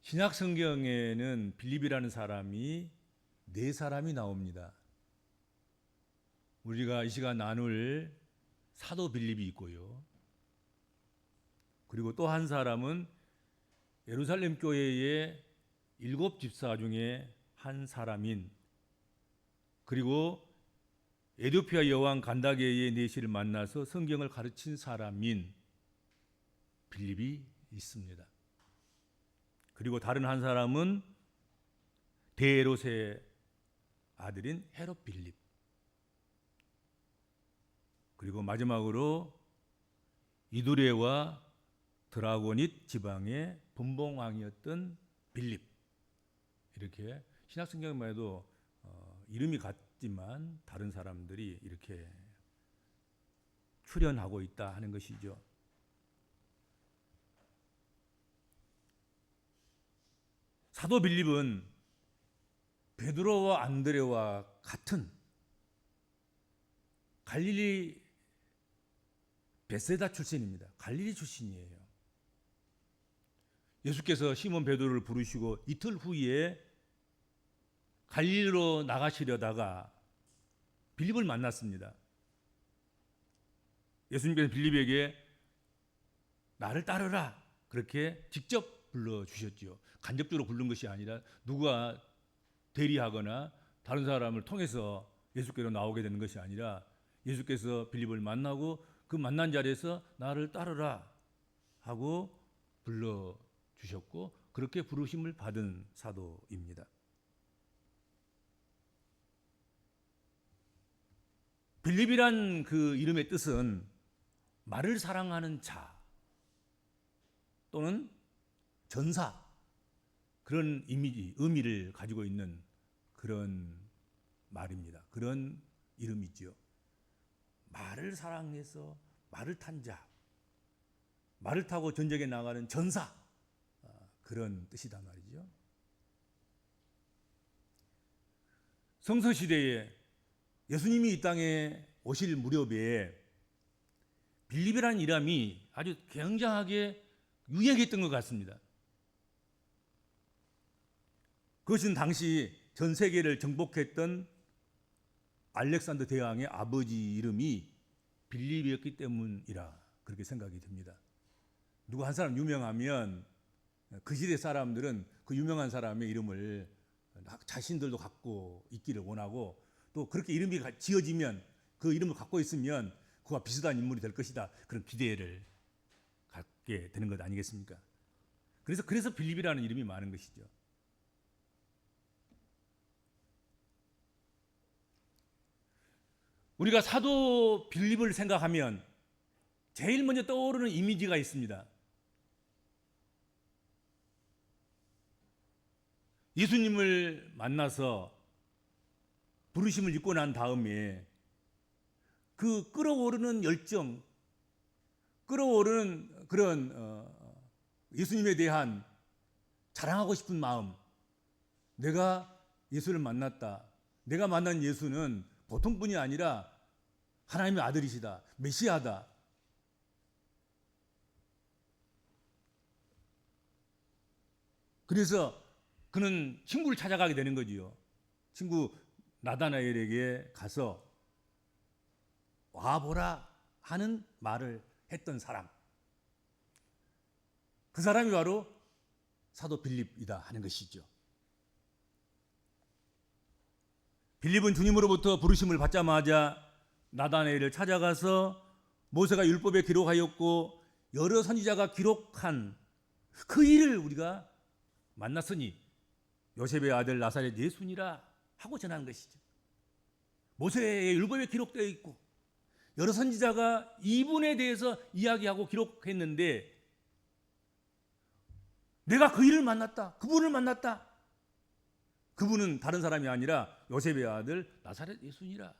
신약 성경에는 빌립이라는 사람이 네 사람이 나옵니다. 우리가 이 시간 나눌 사도 빌립이 있고요. 그리고 또 한 사람은 예루살렘 교회의 7 집사 중에 한 사람인, 그리고 에디오피아 여왕 간다게의 내시를 만나서 성경을 가르친 사람인 빌립이 있습니다. 그리고 다른 한 사람은 데롯의 아들인 헤롯 빌립, 그리고 마지막으로 이두레와 드라고닛 지방의 분봉왕이었던 빌립. 이렇게 신약 성경만 해도 이름이 같지만 다른 사람들이 이렇게 출연하고 있다 하는 것이죠. 사도 빌립은 베드로와 안드레와 같은 갈릴리 베세다 출신입니다. 갈릴리 출신이에요. 예수께서 시몬 베드로를 부르시고 이틀 후에 갈릴리로 나가시려다가 빌립을 만났습니다. 예수님께서 빌립에게 나를 따르라 그렇게 직접 불러주셨죠. 간접적으로 부른 것이 아니라 누가 대리하거나 다른 사람을 통해서 예수께로 나오게 되는 것이 아니라 예수께서 빌립을 만나고 그 만난 자리에서 나를 따르라 하고 불러주셨고 그렇게 부르심을 받은 사도입니다. 빌립이란 그 이름의 뜻은 말을 사랑하는 자 또는 전사, 그런 의미를 가지고 있는 그런 말입니다. 그런 이름이죠. 말을 사랑해서 말을 탄 자, 말을 타고 전쟁에 나가는 전사, 그런 뜻이단 말이죠. 성서시대에 예수님이 이 땅에 오실 무렵에 빌립이라는 이름이 아주 굉장하게 유행했던 것 같습니다. 그것은 당시 전 세계를 정복했던 알렉산더 대왕의 아버지 이름이 빌립이었기 때문이라 그렇게 생각이 됩니다. 누구 한 사람 유명하면 그 시대 사람들은 그 유명한 사람의 이름을 자신들도 갖고 있기를 원하고 또 그렇게 이름이 지어지면 그 이름을 갖고 있으면 그와 비슷한 인물이 될 것이다. 그런 기대를 갖게 되는 것 아니겠습니까? 그래서 빌립이라는 이름이 많은 것이죠. 우리가 사도 빌립을 생각하면 제일 먼저 떠오르는 이미지가 있습니다. 예수님을 만나서 부르심을 입고 난 다음에 그 끓어오르는 열정, 끓어오르는 그런 예수님에 대한 자랑하고 싶은 마음, 내가 예수를 만났다. 내가 만난 예수는 보통 분이 아니라 하나님의 아들이시다. 메시아다. 그래서 그는 친구를 찾아가게 되는 거지요. 친구 나다나엘에게 가서 와보라 하는 말을 했던 사람. 그 사람이 바로 사도 빌립이다 하는 것이죠. 빌립은 주님으로부터 부르심을 받자마자 나다나엘을 찾아가서 모세가 율법에 기록하였고 여러 선지자가 기록한 그 일을 우리가 만났으니 요셉의 아들 나사렛 예수니라 하고 전하는 것이죠. 모세의 율법에 기록되어 있고 여러 선지자가 이분에 대해서 이야기하고 기록했는데 내가 그 일을 만났다. 그분을 만났다. 그분은 다른 사람이 아니라 요셉의 아들 나사렛 예수니라.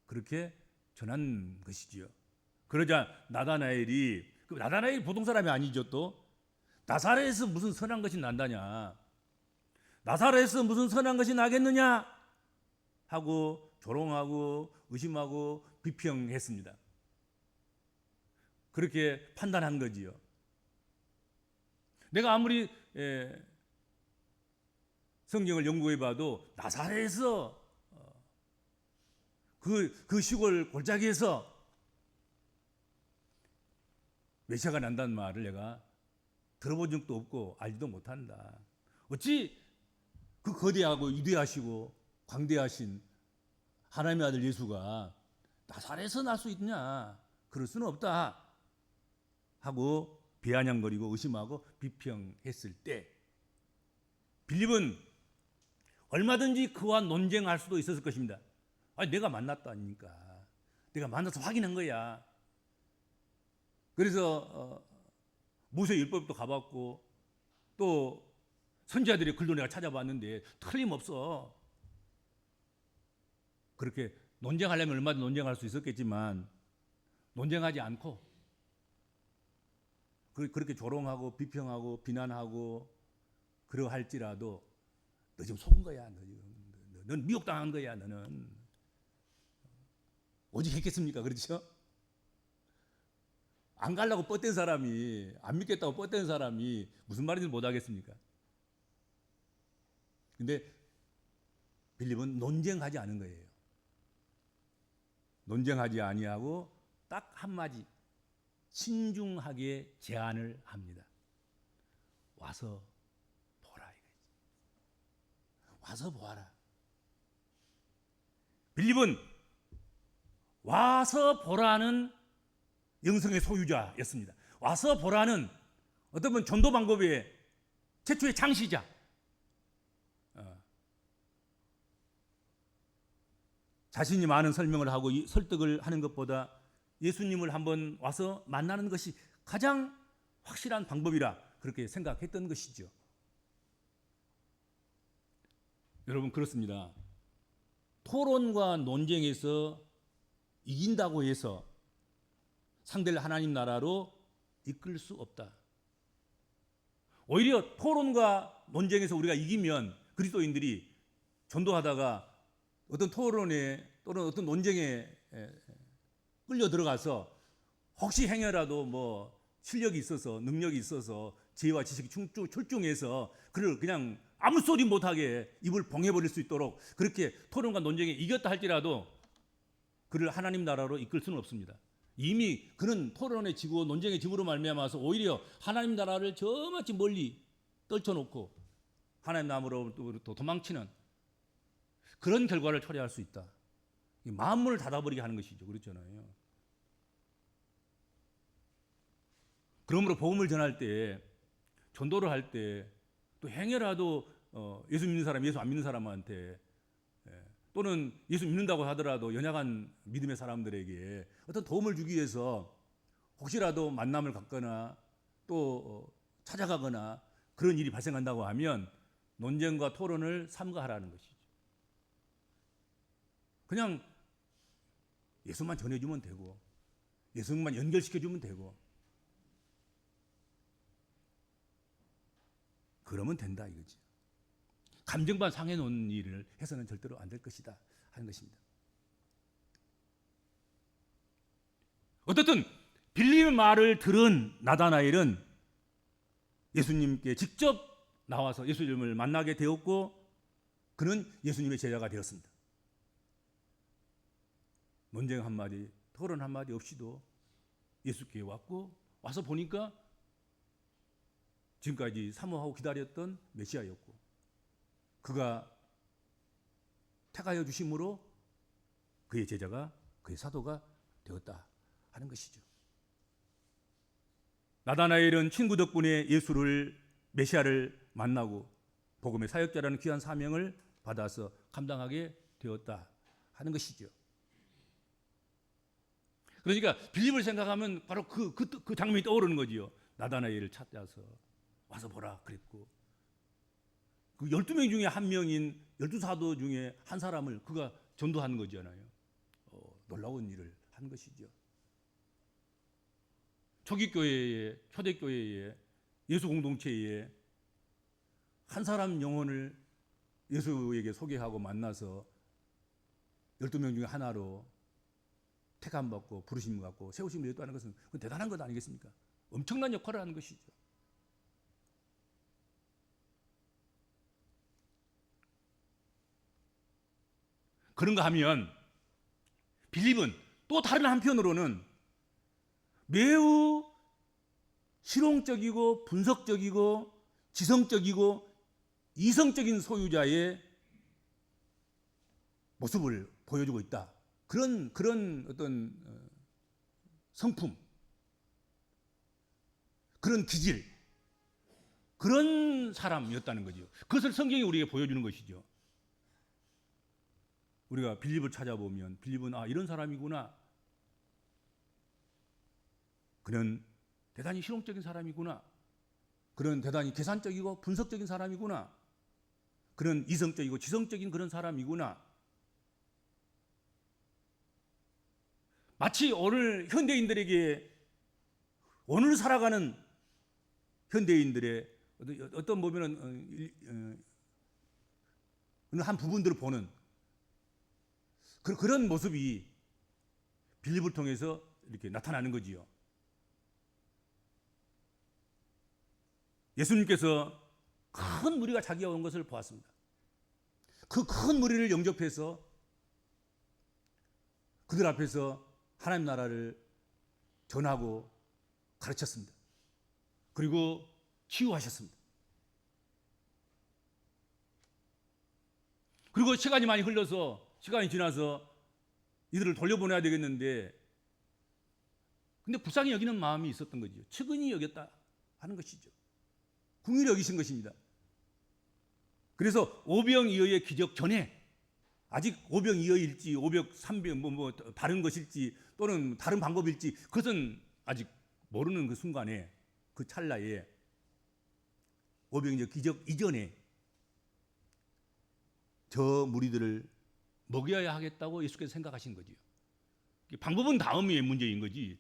그렇게 전한 것이지요. 그러자 나다나엘이 보통 사람이 아니죠. 또 나사렛에서 무슨 선한 것이 난다냐, 나사렛에서 무슨 선한 것이 나겠느냐 하고 조롱하고 의심하고 비평했습니다. 그렇게 판단한 거지요. 내가 아무리 성경을 연구해봐도 나사렛에서 그 시골 골짜기에서 메시아가 난다는 말을 내가 들어본 적도 없고 알지도 못한다. 어찌 그 거대하고 위대하시고 광대하신 하나님의 아들 예수가 나사렛에서 날 수 있냐? 그럴 수는 없다 하고 비아냥거리고 의심하고 비평했을 때 빌립은 얼마든지 그와 논쟁할 수도 있었을 것입니다. 아니, 내가 만났다 아닙니까? 내가 만나서 확인한 거야. 그래서 모세 율법도 가봤고 또 선지자들의 글도 내가 찾아봤는데 틀림없어. 그렇게 논쟁하려면 얼마든지 논쟁할 수 있었겠지만 논쟁하지 않고 그렇게 조롱하고 비평하고 비난하고 그러할지라도 너 지금 속은 거야. 넌 미혹당한 거야. 너는 오직 했겠습니까? 그렇죠? 안 가려고 뻗댄 사람이, 안 믿겠다고 뻗댄 사람이 무슨 말인지 못 하겠습니까? 근데 빌립은 논쟁하지 않은 거예요. 논쟁하지 아니하고 딱 한마디 신중하게 제안을 합니다. 와서 보라 이거지. 와서 보아라. 빌립은 와서 보라는 영성의 소유자였습니다. 와서 보라는 어떤 분 전도 방법의 최초의 창시자. 자신이 많은 설명을 하고 설득을 하는 것보다 예수님을 한번 와서 만나는 것이 가장 확실한 방법이라 그렇게 생각했던 것이죠. 여러분, 그렇습니다. 토론과 논쟁에서 이긴다고 해서 상대를 하나님 나라로 이끌 수 없다. 오히려 토론과 논쟁에서 우리가 이기면 그리스도인들이 전도하다가 어떤 토론에 또는 어떤 논쟁에 끌려 들어가서 혹시 행여라도 뭐 실력이 있어서 능력이 있어서 지혜와 지식이 출중해서 그를 그냥 아무 소리 못하게 입을 봉해버릴 수 있도록 그렇게 토론과 논쟁에 이겼다 할지라도 그를 하나님 나라로 이끌 수는 없습니다. 이미 그는 토론에 지고 논쟁에 지고로 말미암아서 오히려 하나님 나라를 저마치 멀리 떨쳐놓고 하나님 나라로부터 도망치는 그런 결과를 초래할 수 있다. 마음문을 닫아버리게 하는 것이죠. 그렇잖아요. 그러므로 복음을 전할 때, 전도를 할 때, 또 행여라도 예수 믿는 사람, 예수 안 믿는 사람한테 또는 예수 믿는다고 하더라도 연약한 믿음의 사람들에게 어떤 도움을 주기 위해서 혹시라도 만남을 갖거나 또 찾아가거나 그런 일이 발생한다고 하면 논쟁과 토론을 삼가하라는 것이죠. 그냥 예수만 전해주면 되고 예수만 연결시켜주면 되고 그러면 된다 이거지. 감정만 상해 놓은 일을 해서는 절대로 안 될 것이다 하는 것입니다. 어떻든 빌립의 말을 들은 나다나엘은 예수님께 직접 나와서 예수님을 만나게 되었고 그는 예수님의 제자가 되었습니다. 논쟁 한마디, 토론 한마디 없이도 예수께 왔고 와서 보니까 지금까지 사모하고 기다렸던 메시아였고 그가 택하여 주심으로 그의 제자가 그의 사도가 되었다 하는 것이죠. 나다나엘은 친구 덕분에 예수를 메시아를 만나고 복음의 사역자라는 귀한 사명을 받아서 감당하게 되었다 하는 것이죠. 그러니까 빌립을 생각하면 바로 그 장면이 떠오르는 거지요. 나다나엘을 찾아서 와서 보라 그랬고 그 12명 중에 한 명인 12사도 중에 한 사람을 그가 전도하는 거잖아요. 놀라운 일을 한 것이죠. 초기교회에 초대교회에 예수 공동체에 한 사람 영혼을 예수에게 소개하고 만나서 12명 중에 하나로 택함 받고 부르심 받고 세우심을 했다는 것은 대단한 것 아니겠습니까? 엄청난 역할을 하는 것이죠. 그런가 하면 빌립은 또 다른 한편으로는 매우 실용적이고 분석적이고 지성적이고 이성적인 소유자의 모습을 보여주고 있다. 그런 어떤 성품, 그런 기질, 그런 사람이었다는 거죠. 그것을 성경이 우리에게 보여주는 것이죠. 우리가 빌립을 찾아보면 빌립은 이런 사람이구나. 그는 대단히 실용적인 사람이구나. 그는 대단히 계산적이고 분석적인 사람이구나. 그는 이성적이고 지성적인 그런 사람이구나. 마치 오늘 현대인들에게 오늘 살아가는 현대인들의 어떤 보면은 한 부분들을 보는 그런 모습이 빌립을 통해서 이렇게 나타나는 거지요. 예수님께서 큰 무리가 자기가 온 것을 보았습니다. 그 큰 무리를 영접해서 그들 앞에서 하나님 나라를 전하고 가르쳤습니다. 그리고 치유하셨습니다. 그리고 시간이 많이 흘러서 시간이 지나서 이들을 돌려보내야 되겠는데 근데 불쌍히 여기는 마음이 있었던 거죠. 측은히 여겼다 하는 것이죠. 긍휼히 여기신 것입니다. 그래서 오병이어의 기적 전에 아직 오병이어일지 오병삼병 다른 것일지 또는 다른 방법일지 그것은 아직 모르는 그 순간에 그 찰나에 오병이어 기적 이전에 저 무리들을 먹여야 하겠다고 예수께서 생각하신 거지요. 방법은 다음의 문제인 거지.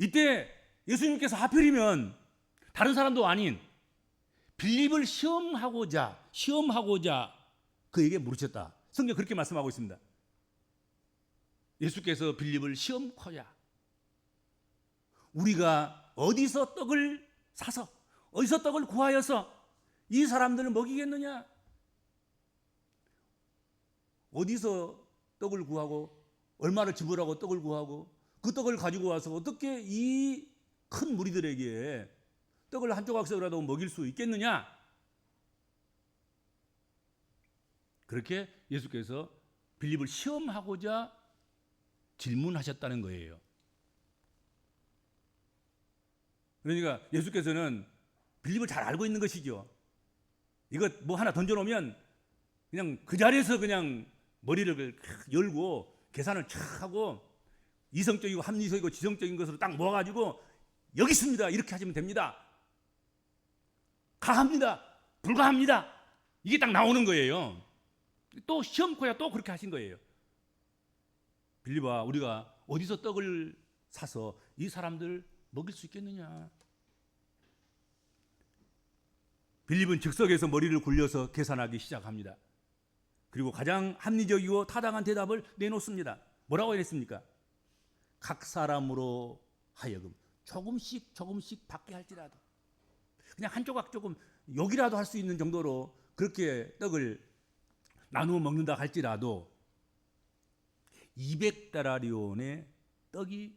이때 예수님께서 하필이면 다른 사람도 아닌 빌립을 시험하고자 그에게 물으셨다. 성경 그렇게 말씀하고 있습니다. 예수께서 빌립을 시험코야 우리가 어디서 떡을 사서 어디서 떡을 구하여서 이 사람들을 먹이겠느냐? 어디서 떡을 구하고 얼마를 지불하고 떡을 구하고 그 떡을 가지고 와서 어떻게 이 큰 무리들에게 떡을 한 조각씩이라도 먹일 수 있겠느냐? 그렇게 예수께서 빌립을 시험하고자 질문하셨다는 거예요. 그러니까 예수께서는 빌립을 잘 알고 있는 것이죠. 이거 뭐 하나 던져놓으면 그냥 그 자리에서 그냥 머리를 열고 계산을 촥 하고 이성적이고 합리적이고 지성적인 것으로 딱 모아가지고 여기 있습니다. 이렇게 하시면 됩니다. 가합니다. 불가합니다. 이게 딱 나오는 거예요. 또 시험코야 또 그렇게 하신 거예요. 빌립아, 우리가 어디서 떡을 사서 이 사람들 먹일 수 있겠느냐? 빌립은 즉석에서 머리를 굴려서 계산하기 시작합니다. 그리고 가장 합리적이고 타당한 대답을 내놓습니다. 뭐라고 했습니까? 각 사람으로 하여금 조금씩 받게 할지라도 그냥 한 조각 조금 욕이라도 할 수 있는 정도로 그렇게 떡을 나누어 먹는다 할지라도 200데나리온의 떡이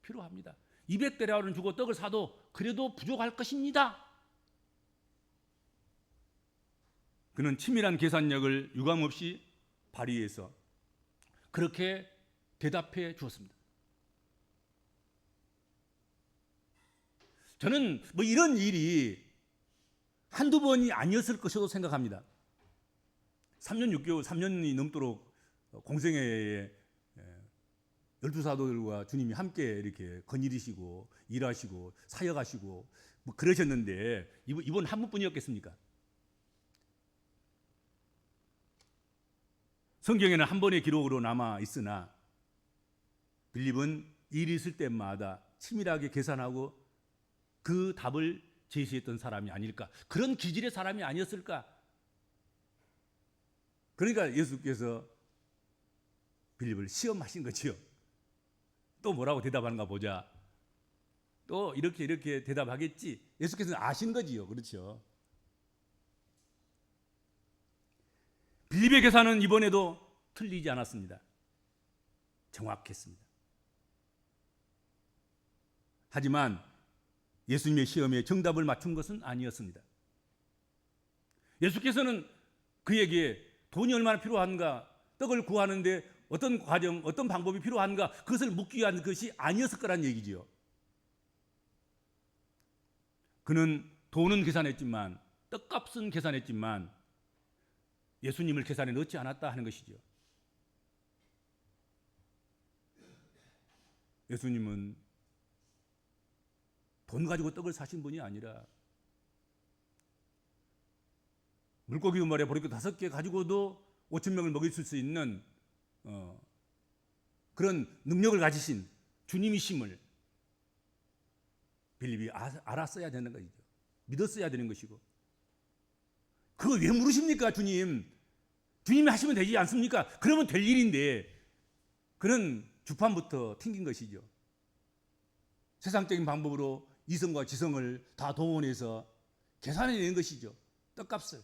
필요합니다. 200데나리온 주고 떡을 사도 그래도 부족할 것입니다. 그는 치밀한 계산력을 유감없이 발휘해서 그렇게 대답해 주었습니다. 저는 뭐 이런 일이 한두 번이 아니었을 것이라고 생각합니다. 3년 6개월, 3년이 넘도록 공생애에 12사도들과 주님이 함께 이렇게 거닐으시고 일하시고 사역하시고 뭐 그러셨는데 이번 한 번뿐이었겠습니까? 성경에는 한 번의 기록으로 남아 있으나 빌립은 일이 있을 때마다 치밀하게 계산하고 그 답을 제시했던 사람이 아닐까? 그런 기질의 사람이 아니었을까? 그러니까 예수께서 빌립을 시험하신 거지요. 또 뭐라고 대답하는가 보자. 또 이렇게 대답하겠지. 예수께서는 아신 거지요. 그렇죠? 빌립의 계산은 이번에도 틀리지 않았습니다. 정확했습니다. 하지만 예수님의 시험에 정답을 맞춘 것은 아니었습니다. 예수께서는 그에게 돈이 얼마나 필요한가, 떡을 구하는데 어떤 과정, 어떤 방법이 필요한가, 그것을 묻기 위한 것이 아니었을 거란 얘기지요. 그는 돈은 계산했지만, 떡값은 계산했지만 예수님을 계산에 넣지 않았다 하는 것이죠. 예수님은 돈 가지고 떡을 사신 분이 아니라 물고기 우말에 보리고 5개 가지고도 5천 명을 먹일 수 있는 그런 능력을 가지신 주님이심을 빌립이 알았어야 되는 것이죠. 믿었어야 되는 것이고, 그거 왜 물으십니까? 주님이 하시면 되지 않습니까? 그러면 될 일인데, 그런 주판부터 튕긴 것이죠. 세상적인 방법으로 이성과 지성을 다 동원해서 계산해낸 것이죠. 떡값을.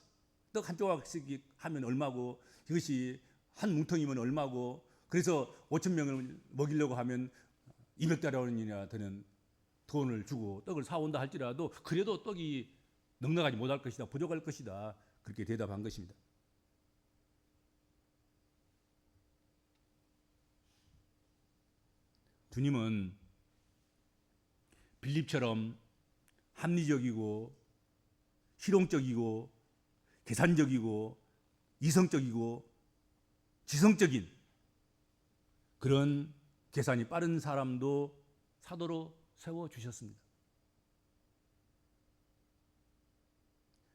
떡 한 조각씩 하면 얼마고, 이것이 한 뭉텅이면 얼마고, 그래서 5천 명을 먹이려고 하면 200달러이나 되는 돈을 주고 떡을 사온다 할지라도 그래도 떡이 넉넉하지 못할 것이다, 부족할 것이다, 그렇게 대답한 것입니다. 주님은 빌립처럼 합리적이고 실용적이고 계산적이고 이성적이고 지성적인 그런 계산이 빠른 사람도 사도로 세워주셨습니다.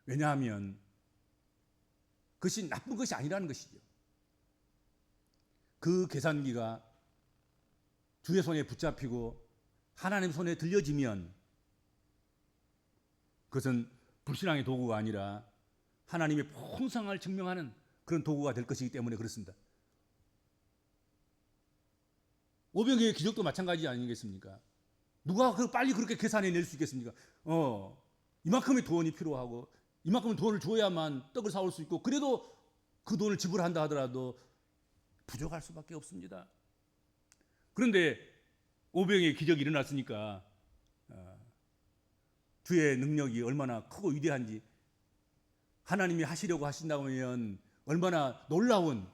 왜냐하면 그것이 나쁜 것이 아니라는 것이죠. 그 계산기가 주의 손에 붙잡히고 하나님 손에 들려지면 그것은 불신앙의 도구가 아니라 하나님의 풍성함을 증명하는 그런 도구가 될 것이기 때문에 그렇습니다. 오병이의 기적도 마찬가지 아니겠습니까? 누가 빨리 그렇게 계산해낼 수 있겠습니까? 이만큼의 돈이 필요하고 이만큼의 돈을 줘야만 떡을 사올 수 있고, 그래도 그 돈을 지불한다 하더라도 부족할 수밖에 없습니다. 그런데 오병이의 기적이 일어났으니까 주의 능력이 얼마나 크고 위대한지, 하나님이 하시려고 하신다면 얼마나 놀라운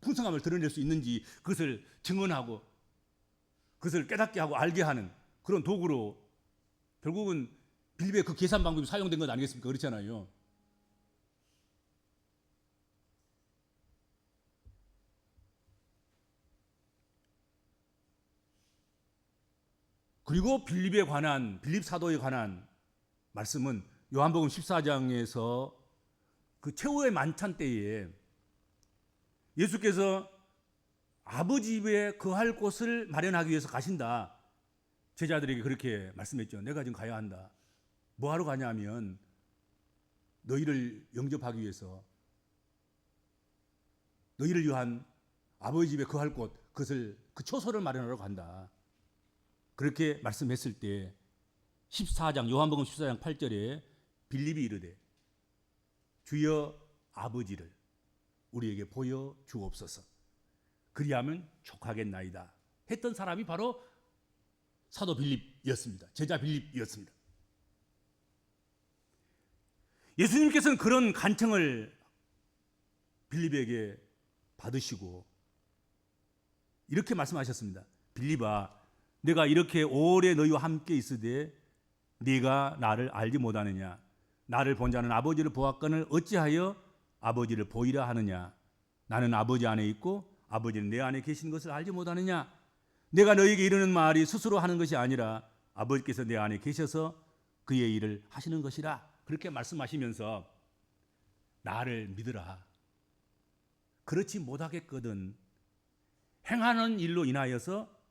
풍성함을 드러낼 수 있는지 그것을 증언하고 그것을 깨닫게 하고 알게 하는 그런 도구로 결국은 빌립의 그 계산 방법이 사용된 것 아니겠습니까? 그렇잖아요. 그리고 빌립 사도에 관한 말씀은 요한복음 14장에서 그 최후의 만찬 때에 예수께서 아버지 집에 거할 곳을 마련하기 위해서 가신다. 제자들에게 그렇게 말씀했죠. 내가 지금 가야 한다. 뭐 하러 가냐면 너희를 영접하기 위해서, 너희를 위한 아버지 집에 거할 곳, 그것을 그 초소를 마련하러 간다. 그렇게 말씀했을 때 14장 요한복음 14장 8절에 빌립이 이르되 주여 아버지를 우리에게 보여 주옵소서. 그리하면 족하겠나이다 했던 사람이 바로 사도 빌립이었습니다. 제자 빌립이었습니다. 예수님께서는 그런 간청을 빌립에게 받으시고 이렇게 말씀하셨습니다. 빌립아, 내가 이렇게 오래 너희와 함께 있으되 네가 나를 알지 못하느냐? 나를 본 자는 아버지를 보았거늘 어찌하여 아버지를 보이라 하느냐? 나는 아버지 안에 있고 아버지는 내 안에 계신 것을 알지 못하느냐? 내가 너희에게 이르는 말이 스스로 하는 것이 아니라 아버지께서 내 안에 계셔서 그의 일을 하시는 것이라. 그렇게 말씀하시면서 나를 믿으라. 그렇지 못하겠거든 행하는 일로 인하여서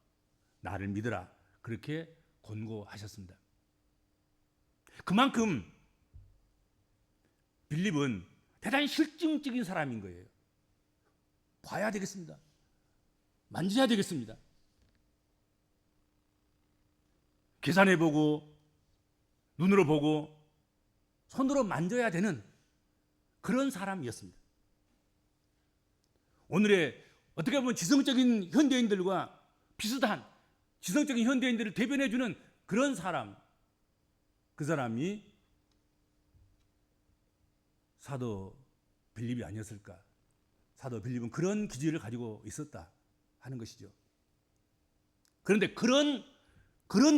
나를 믿으라. 그렇게 권고하셨습니다. 그만큼 빌립은 대단히 실증적인 사람인 거예요. 봐야 되겠습니다. 만져야 되겠습니다. 계산해보고 눈으로 보고 손으로 만져야 되는 그런 사람이었습니다. 오늘의 어떻게 보면 지성적인 현대인들과 비슷한 지성적인 현대인들을 대변해주는 그런 사람, 그 사람이 사도 빌립이 아니었을까? 사도 빌립은 그런 기질을 가지고 있었다 하는 것이죠. 그런데 그런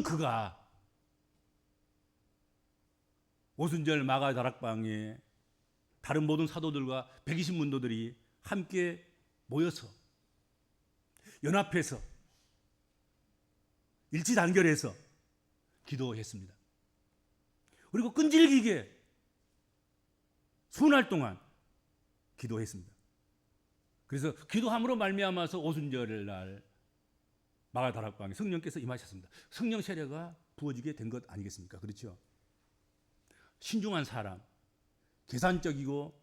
그가 오순절 마가 다락방에 다른 모든 사도들과 120문도들이 함께 모여서 연합해서 일치단결해서 기도했습니다. 그리고 끈질기게 수날 동안 기도했습니다. 그래서 기도함으로 말미암아서 오순절 날 마가 다락방에 성령께서 임하셨습니다. 성령 세례가 부어지게 된 것 아니겠습니까? 그렇죠? 신중한 사람, 계산적이고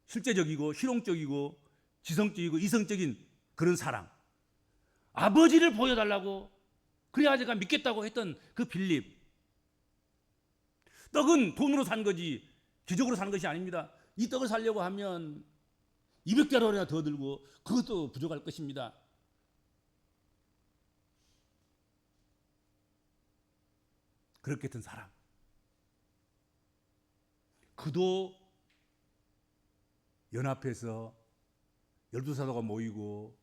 실제적이고 실용적이고 지성적이고 이성적인 그런 사람, 아버지를 보여달라고 그래야 제가 믿겠다고 했던 그 빌립. 떡은 돈으로 산 거지 기적으로 산 것이 아닙니다. 이 떡을 살려고 하면 200달러나 더 들고 그것도 부족할 것입니다. 그렇게 했던 사람, 그도 연합해서 12사도가 모이고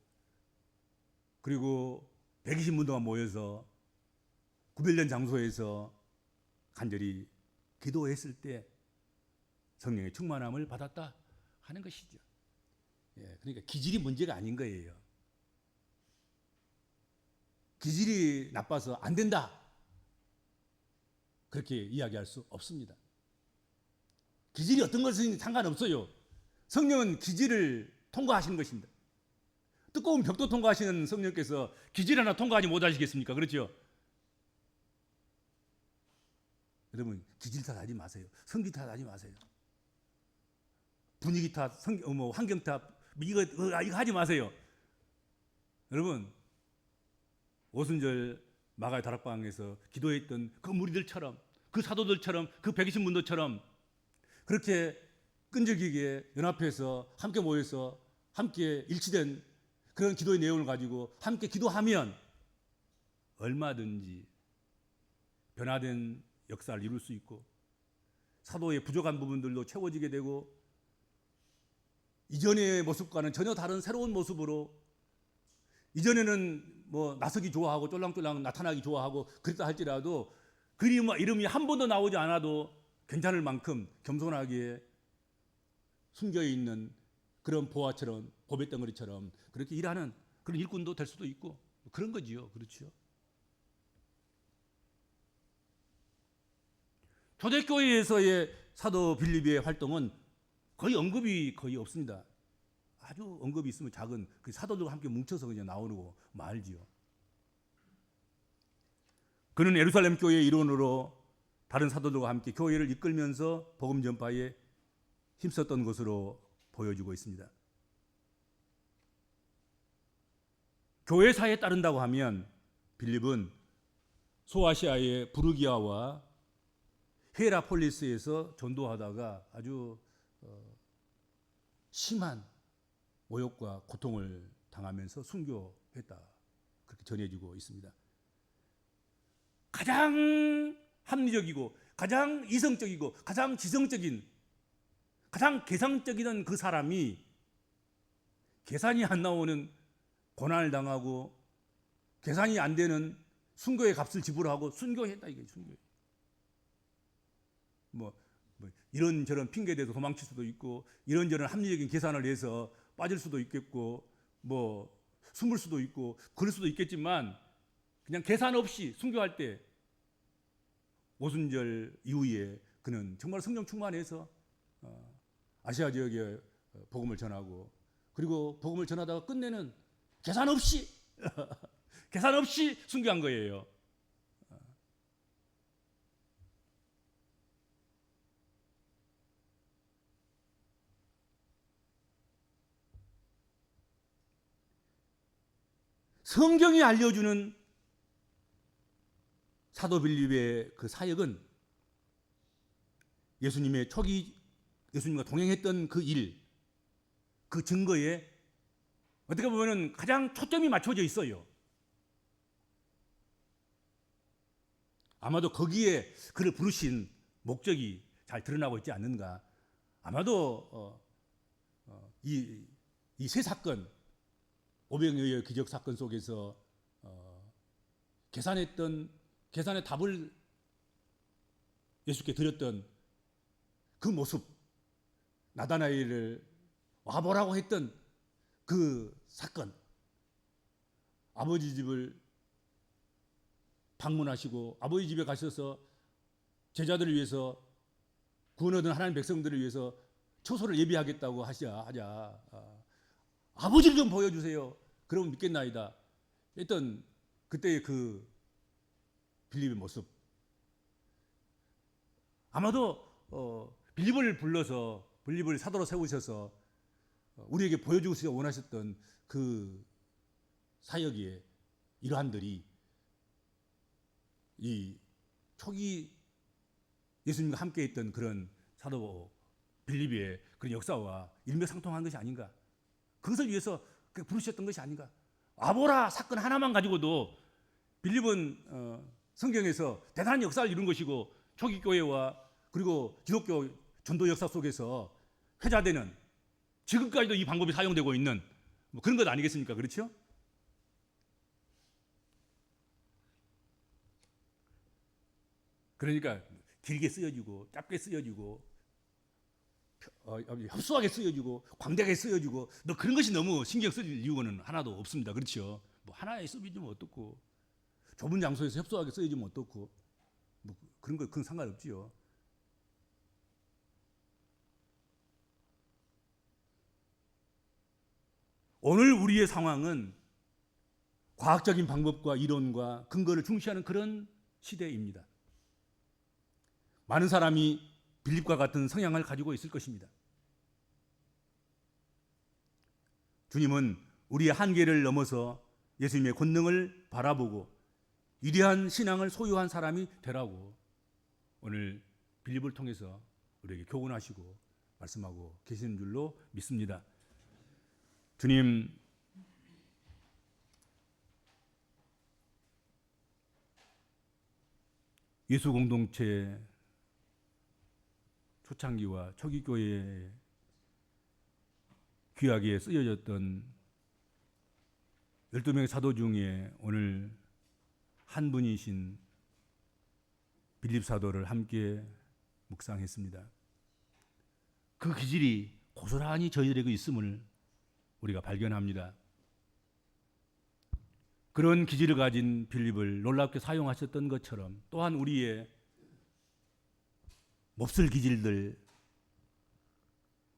그리고 120문도가 모여서 구별된 장소에서 간절히 기도했을 때 성령의 충만함을 받았다 하는 것이죠. 예, 그러니까 기질이 문제가 아닌 거예요. 기질이 나빠서 안 된다, 그렇게 이야기할 수 없습니다. 기질이 어떤 것은 상관없어요. 성령은 기질을 통과하시는 것입니다. 두꺼운 벽도 통과하시는 성령께서 기질 하나 통과하지 못하시겠습니까? 그렇죠? 여러분, 기질 탓하지 마세요. 성기 탓하지 마세요. 분위기 탓, 환경 탓, 이거 하지 마세요. 여러분, 오순절 마가의 다락방에서 기도했던 그 무리들처럼, 그 사도들처럼, 그 120문도처럼 그렇게 끈질기게 연합해서 함께 모여서 함께 일치된 그런 기도의 내용을 가지고 함께 기도하면 얼마든지 변화된 역사를 이룰 수 있고 사도의 부족한 부분들도 채워지게 되고 이전의 모습과는 전혀 다른 새로운 모습으로, 이전에는 뭐 나서기 좋아하고 쫄랑쫄랑 나타나기 좋아하고 그랬다 할지라도 그 이름이 한 번도 나오지 않아도 괜찮을 만큼 겸손하게 숨겨있는 그런 보화처럼, 보배덩어리처럼 그렇게 일하는 그런 일꾼도 될 수도 있고 그런 거지요. 그렇죠? 초대교회에서의 사도 빌립의 활동은 거의 언급이 거의 없습니다. 아주 언급이 있으면 작은 그 사도들과 함께 뭉쳐서 그냥 나오고 말지요. 그는 예루살렘 교회의 일원으로 다른 사도들과 함께 교회를 이끌면서 복음 전파에 힘썼던 것으로 보여지고 있습니다. 교회사에 따른다고 하면 빌립은 소아시아의 부르기아와 히에라폴리스에서 전도하다가 아주 심한 모욕과 고통을 당하면서 순교했다, 그렇게 전해지고 있습니다. 가장 합리적이고 가장 이성적이고 가장 지성적인 가장 계산적인 그 사람이 계산이 안 나오는 고난을 당하고 계산이 안 되는 순교의 값을 지불하고 순교했다, 이게 순교. 뭐 이런저런 핑계대서 도망칠 수도 있고 이런저런 합리적인 계산을 해서 빠질 수도 있겠고 뭐 숨을 수도 있고 그럴 수도 있겠지만 그냥 계산 없이 순교할 때 오순절 이후에 그는 정말 성령 충만해서 아시아 지역에 복음을 전하고 그리고 복음을 전하다가 끝내는 계산 없이 계산 없이 순교한 거예요. 성경이 알려주는 사도 빌립의 그 사역은 예수님의 초기 예수님과 동행했던 그 일, 그 증거에 어떻게 보면 가장 초점이 맞춰져 있어요. 아마도 거기에 그를 부르신 목적이 잘 드러나고 있지 않는가. 아마도 이 세 사건, 오병이어의 기적 사건 속에서 계산의 답을 예수께 드렸던 그 모습, 나다나엘을 와보라고 했던 그 사건, 아버지 집을 방문하시고 아버지 집에 가셔서 제자들을 위해서 구원 얻은 하나님 백성들을 위해서 처소를 예비하겠다고 하자. 아버지를 좀 보여주세요. 그러면 믿겠나이다. 했던 그때의 그 빌립의 모습. 아마도 빌립을 불러서 빌립을 사도로 세우셔서 우리에게 보여주시기 원하셨던 그 사역의 일환들이 이 초기 예수님과 함께 있던 그런 사도 빌립의 그런 역사와 일맥상통한 것이 아닌가. 그것을 위해서 부르셨던 것이 아닌가. 와보라 사건 하나만 가지고도 빌립은 성경에서 대단한 역사를 이룬 것이고 초기 교회와 그리고 기독교 전도 역사 속에서 회자되는 지금까지도 이 방법이 사용되고 있는 뭐 그런 것 아니겠습니까? 그렇죠? 그러니까 길게 쓰여지고 짧게 쓰여지고 협소하게 쓰여지고 광대하게 쓰여지고 너 그런 것이 너무 신경 쓸 이유는 하나도 없습니다. 그렇죠? 뭐 하나에 쓰여지면 어떻고 좁은 장소에서 협소하게 쓰여지면 어떻고 뭐 그건 상관없지요. 오늘 우리의 상황은 과학적인 방법과 이론과 근거를 중시하는 그런 시대입니다. 많은 사람이 빌립과 같은 성향을 가지고 있을 것입니다. 주님은 우리의 한계를 넘어서 예수님의 권능을 바라보고 위대한 신앙을 소유한 사람이 되라고 오늘 빌립을 통해서 우리에게 교훈하시고 말씀하고 계시는 줄로 믿습니다. 주님, 예수 공동체 초창기와 초기 교회에 귀하게 쓰여졌던 12명의 사도 중에 오늘 한 분이신 빌립 사도를 함께 묵상했습니다. 그 기질이 고스란히 저희들에게 있음을 우리가 발견합니다. 그런 기질을 가진 빌립을 놀랍게 사용하셨던 것처럼 또한 우리의 몹쓸 기질들,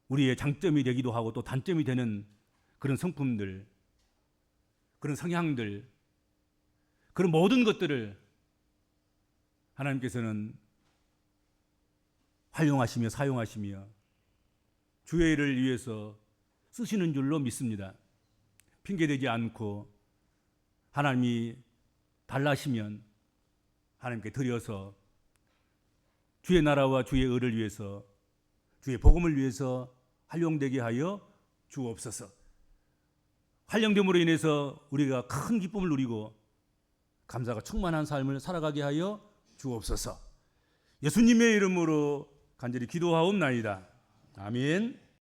우리의 장점이 되기도 하고 또 단점이 되는 그런 성품들, 그런 성향들, 그런 모든 것들을 하나님께서는 활용하시며 사용하시며 주의 일을 위해서 쓰시는 줄로 믿습니다. 핑계대지 않고 하나님이 달라시면 하나님께 드려서 주의 나라와 주의 의를 위해서 주의 복음을 위해서 활용되게 하여 주옵소서. 활용됨으로 인해서 우리가 큰 기쁨을 누리고 감사가 충만한 삶을 살아가게 하여 주옵소서. 예수님의 이름으로 간절히 기도하옵나이다. 아멘.